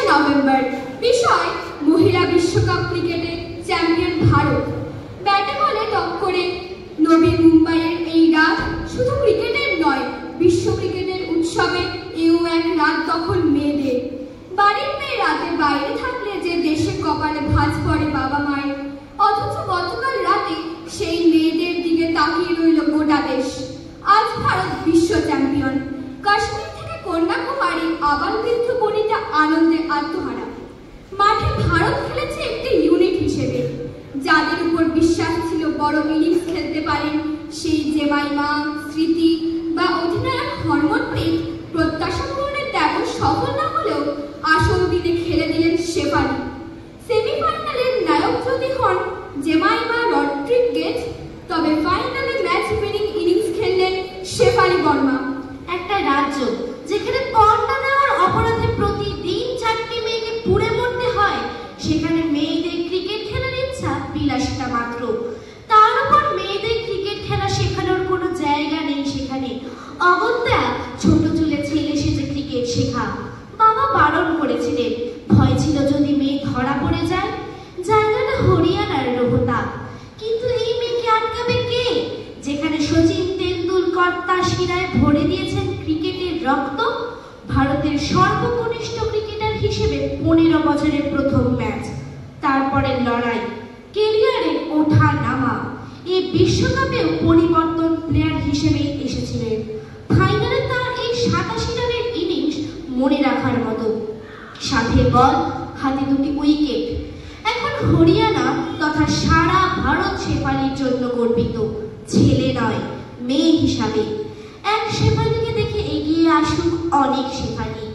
November. বিষয় মহিলা বিশ্বকাপ ক্রিকেটে চ্যাম্পিয়ন ভারত। ব্যাটে বলে টক্করে নবী মুম্বাইয়ের এই রাত শুধু ক্রিকেটের নয়, বিশ্ব ক্রিকেটের উৎসবে এও এক রাত তখন মেয়েদের। বাড়ির মেয়ে রাতে বাইরে থাকলে যে দেশের কপালে ভাঁজ পড়ে বাবা মায়ের, অথচ গতকাল রাতে সেই মেয়েদের দিকে তাকিয়ে রইল গোটা দেশ। আজ ভারত বিশ্ব চ্যাম্পিয়ন। কাশ্মীর থেকে কন্যাকুমারী আবাল বৃদ্ধ বনিতা আনন্দে আত্মহারা। মাঠে ভারত খেলেছে একটি ইউনিট হিসেবে। যাদের উপর বিশ্বাস ছিল বড় ইনিংস খেলতে পারেন, সেই জেমাইমা, স্মৃতি বা অধিনায়ক হরমনপ্রীত প্রত্যাশা পূরণে তেমন সফল না হলেও আসল দিনে খেলে দিলেন শেফালি। সেমিফাইনালের নায়ক যদি হন জেমাইমা রড্রিগেজ, তবে ফাইনালে ম্যাচ উইনিং ইনিংস খেললেন শেফালি বর্মা। একটা রাজ্য যেখানে পর্দা দেওয়ার অপরাধে প্রতিদিন 4টি মেয়েকে পুড়ে মরতে হয়, সেখানে মেয়েদের ক্রিকেট খেলার ইচ্ছা বিলাসিতা মাত্র। তার উপর মেয়েদের ক্রিকেট খেলা শেখানোর কোনো জায়গা নেই সেখানে। অগত্যা ছোট চুলে ছেলে সেজে ক্রিকেট শেখা। বাবা বারণ করেছিলেন, ভয় ছিল যদি মেয়ে ধরা পড়ে যায়। জায়গাটা হরিয়ানার রোহতাক। কিন্তু এই মেয়েকে আটকাবে কে, যেখানে সচিন তেন্ডুলকর তার শিরায় ভরে দিয়েছেন ক্রিকেটের রক্ত। ভারতের সর্বকনিষ্ঠ ক্রিকেটার হিসেবে 15 বছরের প্রথম ম্যাচ, তারপরে লড়াই, ক্যারিয়ারের ওঠা নামা। এই বিশ্বকাপেও পরিবর্তন প্লেয়ার হিসেবেই এসেছিলেন। ফাইনালে তার এই 87 রানের ইনিংস মনে রাখার মতো। সাথে বল, হাতে 2টি উইকেট। এখন হরিয়ানা তথা সারা ভারত শেফালির জন্য গর্বিত, ছেলে নয় মেয়ে হিসাবে। এক শেফালিকে দেখে এগিয়ে আসুক অনেক শেফালি,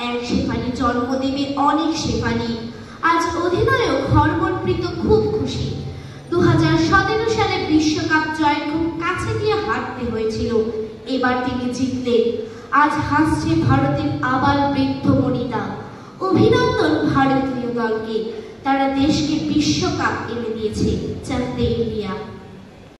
এক শেফালি জন্ম দেবে অনেক শেফালি। আজ অধিনায়ক হরমনপ্রীত খুব খুশি। 2017 সালে বিশ্বকাপ জয় খুব কাছে গিয়ে হারতে হয়েছিল, এবার তিনি জিতলেন। আজ হাসছে ভারতের আবাল বৃদ্ধ বনিতা। অভিনন্দন ভারতীয় দলকে, তারা দেশকে বিশ্বকাপ এনে দিয়েছে। চান্দে ইন্ডিয়া।